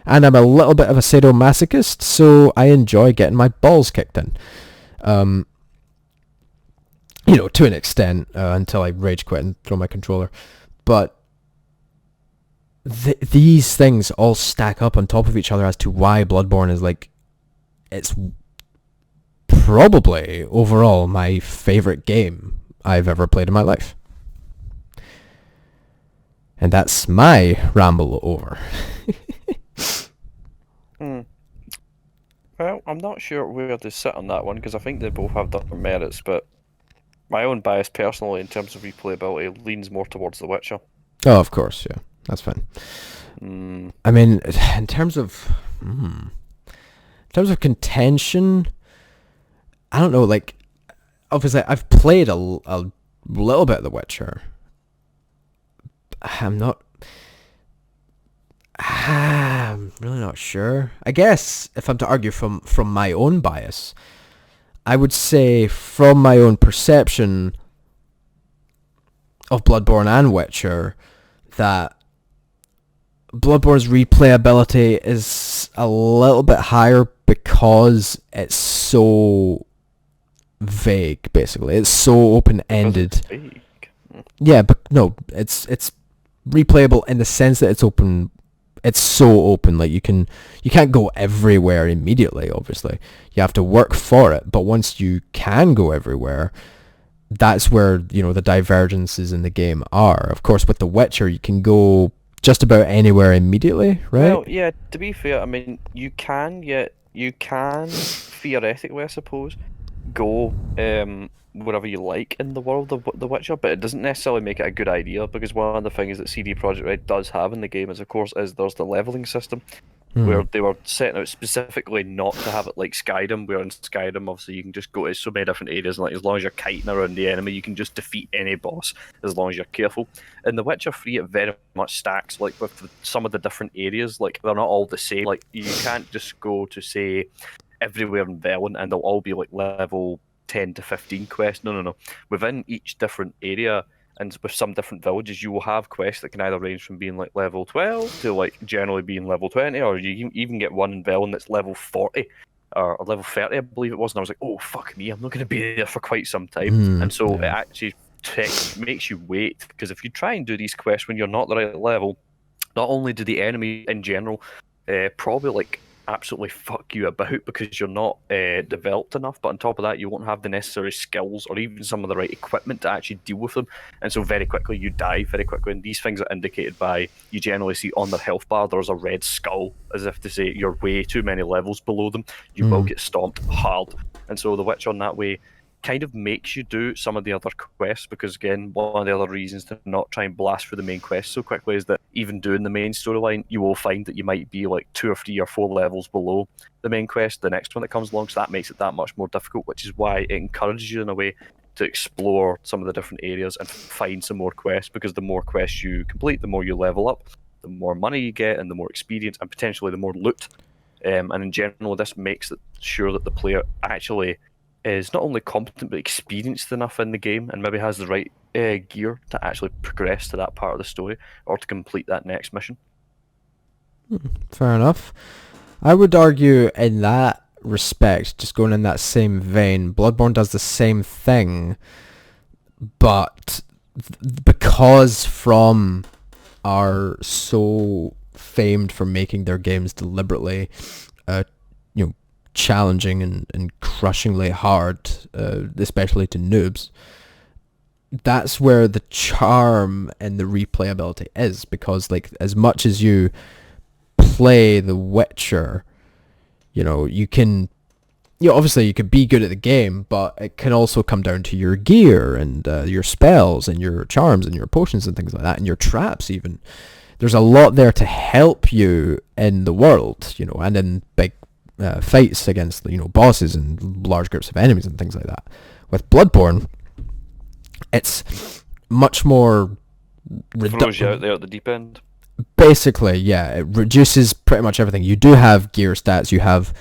And I'm a little bit of a sadomasochist, so I enjoy getting my balls kicked in. You know, to an extent, until I rage quit and throw my controller. But these things all stack up on top of each other as to why Bloodborne is like, it's probably overall my favorite game I've ever played in my life. And that's my ramble over. Well, I'm not sure where to sit on that one, because I think they both have their merits, but my own bias personally in terms of replayability leans more towards The Witcher. Oh, of course, yeah. That's fine. I mean, in terms of contention, I don't know, like, obviously I've played a little bit of The Witcher. I'm really not sure. I guess if I'm to argue from my own bias, I would say from my own perception of Bloodborne and Witcher that Bloodborne's replayability is a little bit higher because it's so vague, basically. It's so open-ended. Yeah, but no, it's replayable in the sense that it's open. It's so open, like you can't go everywhere immediately, obviously. You have to work for it, but once you can go everywhere, that's where, you know, the divergences in the game are. Of course, with The Witcher, you can go just about anywhere immediately, right? Well, yeah, to be fair, I mean, you can theoretically, I suppose, go wherever you like in the world of The Witcher, but it doesn't necessarily make it a good idea, because one of the things that CD Projekt Red does have in the game is, of course, there's the leveling system, where they were setting out specifically not to have it like Skyrim, where in Skyrim, obviously, you can just go to so many different areas, and like as long as you're kiting around the enemy, you can just defeat any boss, as long as you're careful. In The Witcher 3, it very much stacks, like, with some of the different areas, like, they're not all the same. Like, you can't just go to, say, everywhere in Velen, and they'll all be, like, level 10 to 15 quests. No. Within each different area, and with some different villages, you will have quests that can either range from being like level 12 to like generally being level 20, or you can even get one in Velen that's level 40 or level 30, I believe it was. And I was like, oh, fuck me, I'm not going to be there for quite some time. And so it actually makes you wait, because if you try and do these quests when you're not the right level, not only do the enemy in general probably like absolutely fuck you about because you're not developed enough. But on top of that, you won't have the necessary skills or even some of the right equipment to actually deal with them. And so very quickly you die very quickly. And these things are indicated by you generally see on their health bar there's a red skull, as if to say you're way too many levels below them. You will get stomped hard. And so the Witcher in that way kind of makes you do some of the other quests because again one of the other reasons to not try and blast through the main quest so quickly is that even doing the main storyline you will find that you might be like 2 or 3 or 4 levels below the main quest, the next one that comes along, so that makes it that much more difficult, which is why it encourages you in a way to explore some of the different areas and find some more quests, because the more quests you complete the more you level up, the more money you get and the more experience and potentially the more loot. And in general this makes it sure that the player actually is not only competent but experienced enough in the game and maybe has the right gear to actually progress to that part of the story or to complete that next mission. Fair enough. I would argue in that respect, just going in that same vein, Bloodborne does the same thing, but because From are so famed for making their games deliberately, challenging and crushingly hard, especially to noobs, that's where the charm and the replayability is, because like as much as you play The Witcher, you can, obviously you could be good at the game, but it can also come down to your gear and your spells and your charms and your potions and things like that, and your traps even. There's a lot there to help you in the world, and in big fights against, bosses and large groups of enemies and things like that. With Bloodborne, it's much more Throws you out there at the deep end. Basically, yeah, it reduces pretty much everything. You do have gear stats, you have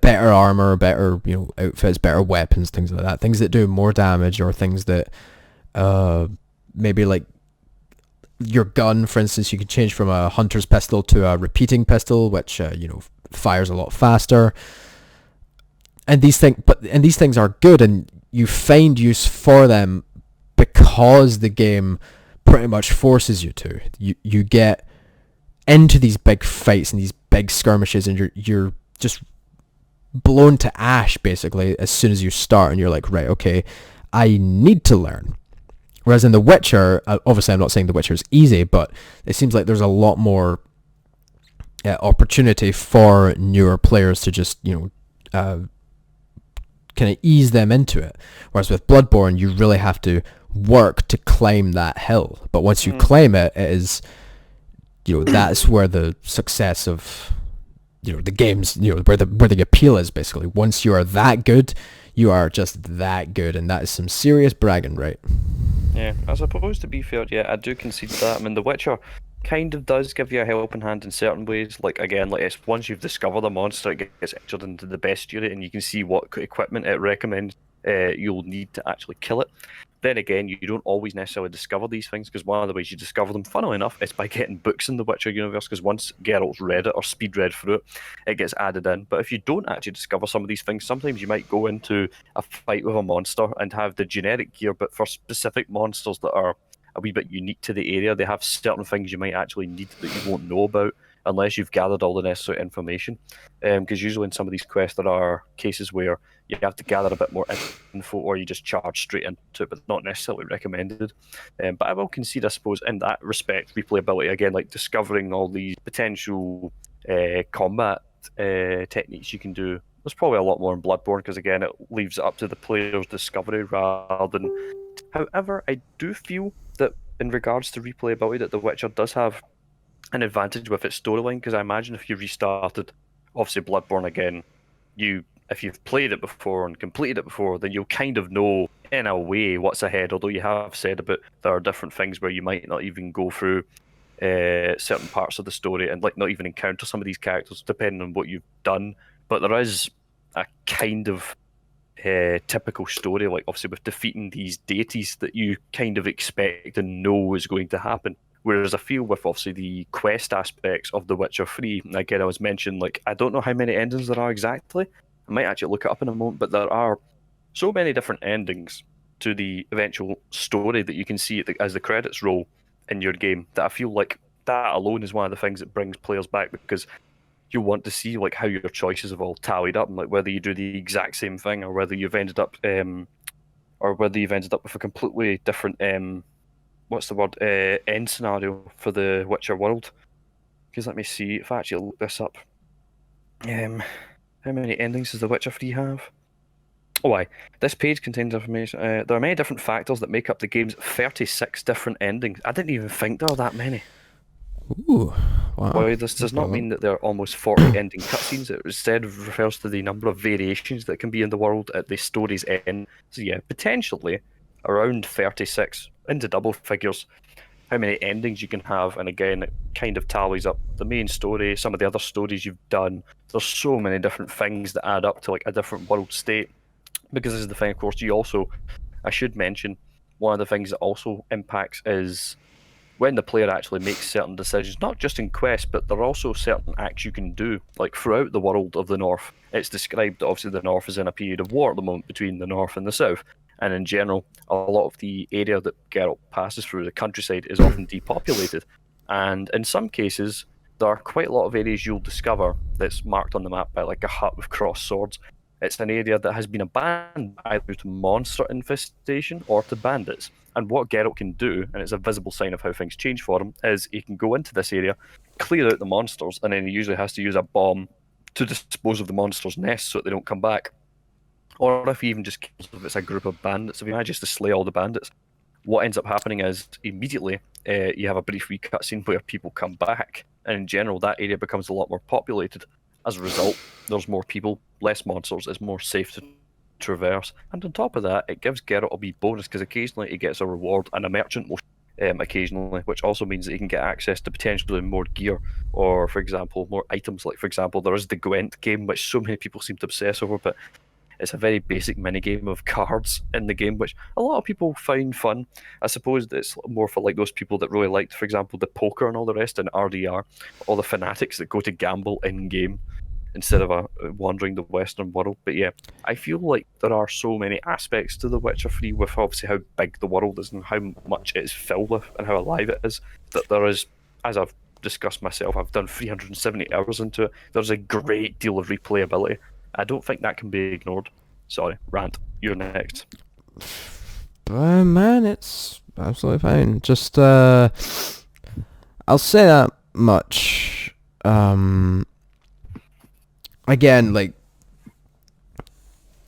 better armor, better outfits, better weapons, things like that. Things that do more damage, or things that maybe like your gun, for instance, you could change from a hunter's pistol to a repeating pistol, which fires a lot faster. And these things are good, and you find use for them because the game pretty much forces you to. You get into these big fights and these big skirmishes, and you're just blown to ash basically as soon as you start, and you're like, right, okay, I need to learn. Whereas in The Witcher, obviously I'm not saying The Witcher is easy, but it seems like there's a lot more opportunity for newer players to just kind of ease them into it. Whereas with Bloodborne, you really have to work to climb that hill. But once you climb it, it is, that's where the success of, the games, where the appeal is basically. Once you are that good, you are just that good, and that is some serious bragging, right? Yeah, I suppose to be fair, yeah, I do concede that. I mean, The Witcher kind of does give you a helping hand in certain ways. Like again, like it's once you've discovered a monster, it gets entered into the bestiary, and you can see what equipment it recommends you'll need to actually kill it. Then again, you don't always necessarily discover these things, because one of the ways you discover them, funnily enough, is by getting books in the Witcher universe, because once Geralt's read it or speed read through it, it gets added in. But if you don't actually discover some of these things, sometimes you might go into a fight with a monster and have the generic gear, but for specific monsters that are a wee bit unique to the area, they have certain things you might actually need that you won't know about unless you've gathered all the necessary information. Because usually in some of these quests there are cases where you have to gather a bit more info, or you just charge straight into it, but not necessarily recommended. But I will concede, I suppose, in that respect, replayability, again, like discovering all these potential combat techniques you can do. There's probably a lot more in Bloodborne, because again, it leaves it up to the player's discovery rather than... However, I do feel that in regards to replayability, that The Witcher does have an advantage with its storyline, because I imagine if you restarted, obviously Bloodborne again, if you've played it before and completed it before, then you'll kind of know in a way what's ahead. Although you have said about there are different things where you might not even go through certain parts of the story and like not even encounter some of these characters depending on what you've done. But there is a kind of typical story, like obviously with defeating these deities that you kind of expect and know is going to happen. Whereas I feel with obviously the quest aspects of The Witcher 3, again, I was mentioned, like, I don't know how many endings there are exactly. I might actually look it up in a moment, but there are so many different endings to the eventual story that you can see as the credits roll in your game, that I feel like that alone is one of the things that brings players back, because you'll want to see like how your choices have all tallied up, and like whether you do the exact same thing or whether you've ended up with a completely different what's the word end scenario for the Witcher world. Because let me see if I actually look this up. How many endings does The Witcher 3 have? Oh, aye. This page contains information. There are many different factors that make up the game's 36 different endings. I didn't even think there were that many. Ooh, wow. While this does not mean that there are almost 40 ending cutscenes, it instead refers to the number of variations that can be in the world at the story's end. So yeah, potentially around 36, into double figures, how many endings you can have, and again, it kind of tallies up the main story, some of the other stories you've done. There's so many different things that add up to like a different world state. Because this is the thing, of course, I should mention, one of the things that also impacts is when the player actually makes certain decisions, not just in quest, but there are also certain acts you can do. Like throughout the world of the North, it's described that obviously the North is in a period of war at the moment between the North and the South. And in general, a lot of the area that Geralt passes through, the countryside, is often depopulated. And in some cases, there are quite a lot of areas you'll discover that's marked on the map by like a hut with crossed swords. It's an area that has been abandoned either to monster infestation or to bandits. And what Geralt can do, and it's a visible sign of how things change for him, is he can go into this area, clear out the monsters, and then he usually has to use a bomb to dispose of the monsters' nests so that they don't come back. Or if he even just kills if it's a group of bandits, if he manages to slay all the bandits, what ends up happening is immediately you have a brief wee cutscene where people come back, and in general that area becomes a lot more populated. As a result, there's more people, less monsters, it's more safe to traverse, and on top of that, it gives Geralt a wee bonus because occasionally he gets a reward, and a merchant will occasionally, which also means that he can get access to potentially more gear, or for example, more items. Like for example, there is the Gwent game, which so many people seem to obsess over, but it's a very basic minigame of cards in the game, which a lot of people find fun. I suppose it's more for like those people that really liked, for example, the poker and all the rest in RDR, all the fanatics that go to gamble in game instead of wandering the Western world. But yeah, I feel like there are so many aspects to The Witcher 3 with obviously how big the world is and how much it is filled with and how alive it is, that there is, as I've discussed myself, I've done 370 hours into it, there's a great deal of replayability. I don't think that can be ignored. Sorry, rant. You're next. Man, it's absolutely fine. Just, I'll say that much. Again, like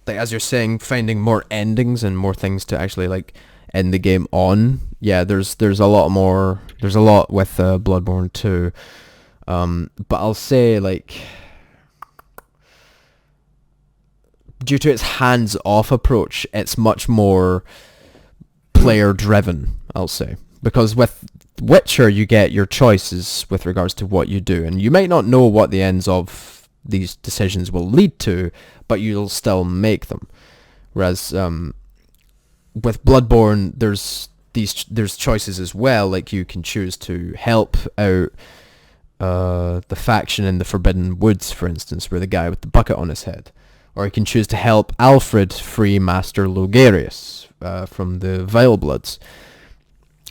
as you're saying, finding more endings and more things to actually like end the game on. Yeah, there's a lot more. There's a lot with Bloodborne too. But I'll say like, due to its hands-off approach, it's much more player-driven, I'll say. Because with Witcher, you get your choices with regards to what you do, and you might not know what the ends of these decisions will lead to, but you'll still make them. Whereas with Bloodborne, there's choices as well, like you can choose to help out the faction in the Forbidden Woods, for instance, where the guy with the bucket on his head. Or you can choose to help Alfred free Master Logarius from the Vile Bloods.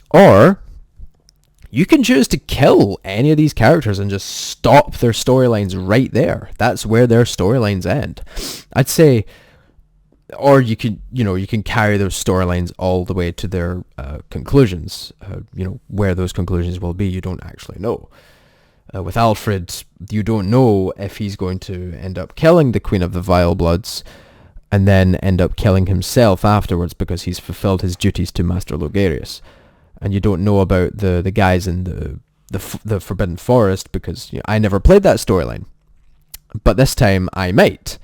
Or you can choose to kill any of these characters and just stop their storylines right there. That's where their storylines end. I'd say, or you can carry those storylines all the way to their conclusions. Where those conclusions will be, you don't actually know. With Alfred, you don't know if he's going to end up killing the Queen of the Vile Bloods and then end up killing himself afterwards because he's fulfilled his duties to Master Logarius. And you don't know about the guys in the Forbidden Forest because I never played that storyline. But this time I might,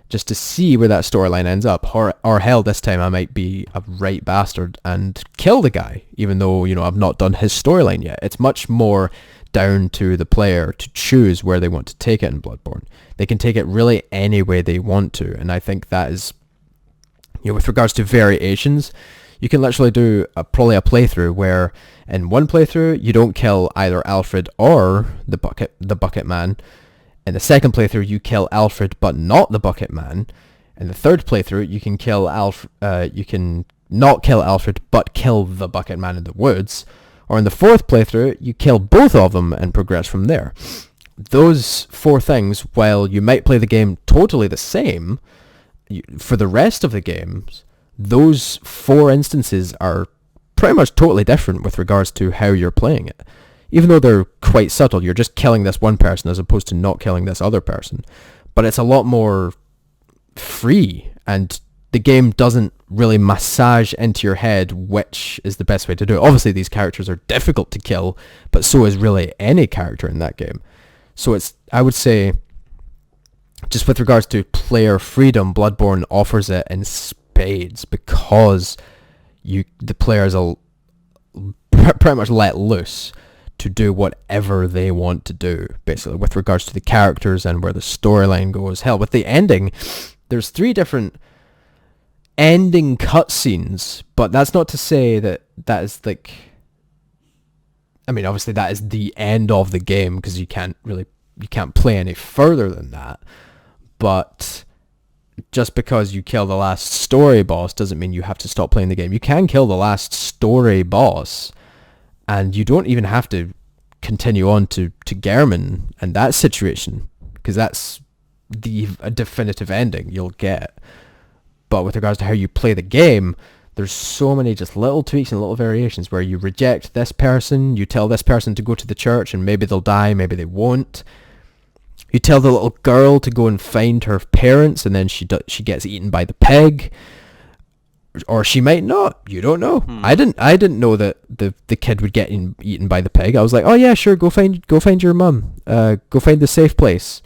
just to see where that storyline ends up. Or hell, this time I might be a right bastard and kill the guy, even though, I've not done his storyline yet. It's much more down to the player to choose where they want to take it in Bloodborne. They can take it really any way they want to, and I think that is, with regards to variations, you can literally do probably a playthrough where in one playthrough you don't kill either Alfred or the bucket man. In the second playthrough you kill Alfred but not the bucket man. In the third playthrough you can you can not kill Alfred but kill the bucket man in the woods. Or in the fourth playthrough, you kill both of them and progress from there. those four things, while you might play the game totally the same, for the rest of the games, those four instances are pretty much totally different with regards to how you're playing it. Even though they're quite subtle, you're just killing this one person as opposed to not killing this other person. But it's a lot more free, and the game doesn't really massage into your head which is the best way to do it. Obviously, these characters are difficult to kill, but so is really any character in that game. So I would say, just with regards to player freedom, Bloodborne offers it in spades because the players are pretty much let loose to do whatever they want to do, basically, with regards to the characters and where the storyline goes. Hell, with the ending, there's 3 different ending cutscenes, but that's not to say that is like... I mean, obviously that is the end of the game, because you can't play any further than that. But just because you kill the last story boss doesn't mean you have to stop playing the game. You can kill the last story boss, and you don't even have to continue on to Gehrman and that situation, because that's a definitive ending you'll get. But with regards to how you play the game, there's so many just little tweaks and little variations where you reject this person, you tell this person to go to the church, and maybe they'll die, maybe they won't. You tell the little girl to go and find her parents, and then she gets eaten by the pig. Or she might not. You don't know. I didn't know that the kid would get eaten by the pig. I was like, oh yeah, sure, go find your mum. Go find the safe place.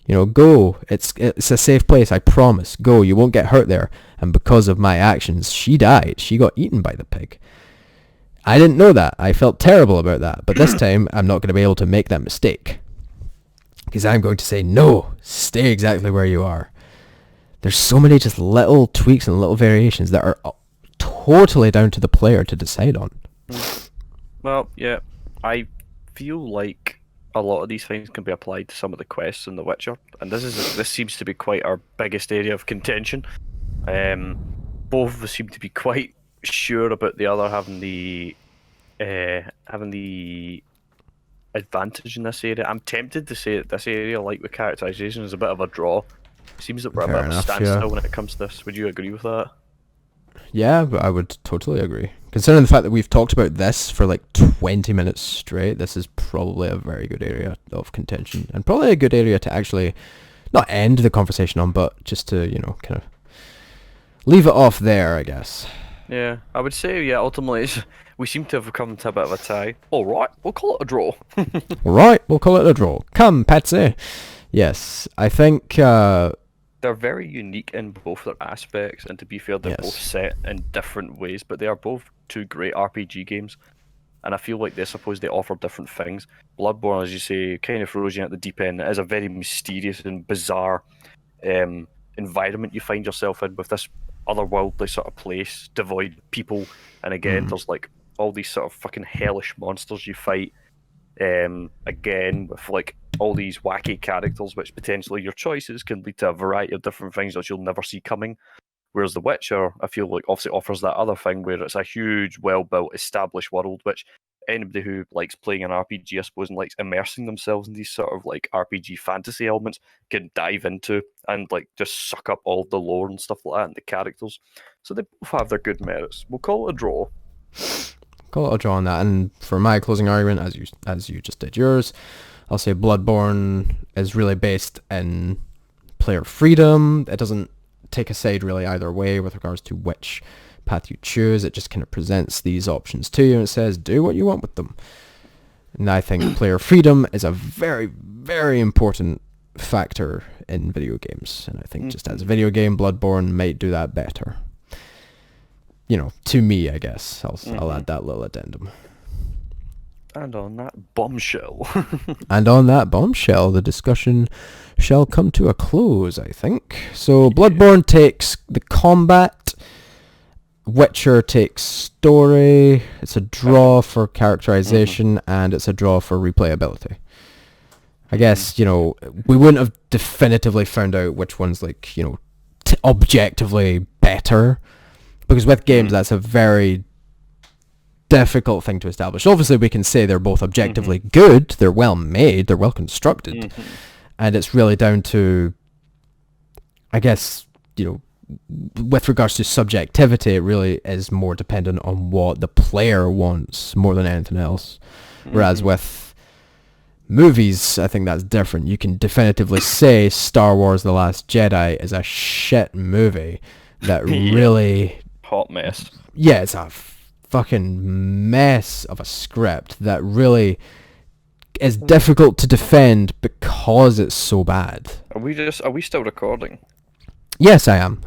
Go. It's a safe place, I promise. Go. You won't get hurt there. And because of my actions, she died. She got eaten by the pig. I didn't know that. I felt terrible about that. But this time, I'm not going to be able to make that mistake, because I'm going to say, no, stay exactly where you are. There's so many just little tweaks and little variations that are totally down to the player to decide on. Well, yeah, I feel like a lot of these things can be applied to some of the quests in The Witcher, and this seems to be quite our biggest area of contention. Both of us seem to be quite sure about the other having the advantage in this area. I'm tempted to say that this area, like with characterization, is a bit of a draw. Seems that we're a bit of a standstill when it comes to this. Would you agree with that? Yeah, but I would totally agree. Considering the fact that we've talked about this for like 20 minutes straight, this is probably a very good area of contention, and probably a good area to actually not end the conversation on, but just to, kind of leave it off there, I guess. Yeah, I would say, yeah, ultimately we seem to have come to a bit of a tie. Alright, we'll call it a draw. Alright, we'll call it a draw. Come, Patsy. Yes, I think... they're very unique in both their aspects, and to be fair, they're both set in different ways, but they are both 2 great RPG games, and I feel like they offer different things. Bloodborne, as you say, kind of throws you at the deep end. It is a very mysterious and bizarre environment you find yourself in, with this otherworldly sort of place, devoid of people, and again, there's like all these sort of fucking hellish monsters you fight, again, with like all these wacky characters, which potentially your choices can lead to a variety of different things that you'll never see coming. Whereas The Witcher, I feel like, obviously offers that other thing where it's a huge, well-built, established world, which anybody who likes playing an RPG, I suppose, and likes immersing themselves in these sort of like RPG fantasy elements can dive into and like just suck up all the lore and stuff like that and the characters. So they both have their good merits. We'll call it a draw. Call it a draw on that. And for my closing argument, as you just did yours, I'll say Bloodborne is really based in player freedom. It doesn't take a side really either way with regards to which path you choose. It just kind of presents these options to you and it says, do what you want with them. And I think player freedom is a very, very important factor in video games. And I think just as a video game, Bloodborne might do that better. To me, I guess. I'll add that little addendum. And on that bombshell. The discussion shall come to a close, I think. So Bloodborne takes the combat, Witcher takes story, it's a draw for characterization, and it's a draw for replayability. I guess, we wouldn't have definitively found out which one's like, objectively better, because with games that's a very difficult thing to establish. Obviously, we can say they're both objectively good, they're well made, they're well constructed, and it's really down to, I guess, with regards to subjectivity, it really is more dependent on what the player wants more than anything else. Whereas with movies, I think that's different. You can definitively say Star Wars The Last Jedi is a shit movie that really... Hot mess. Yeah, it's a fucking mess of a script that really is difficult to defend because it's so bad. Are we still recording? Yes, I am.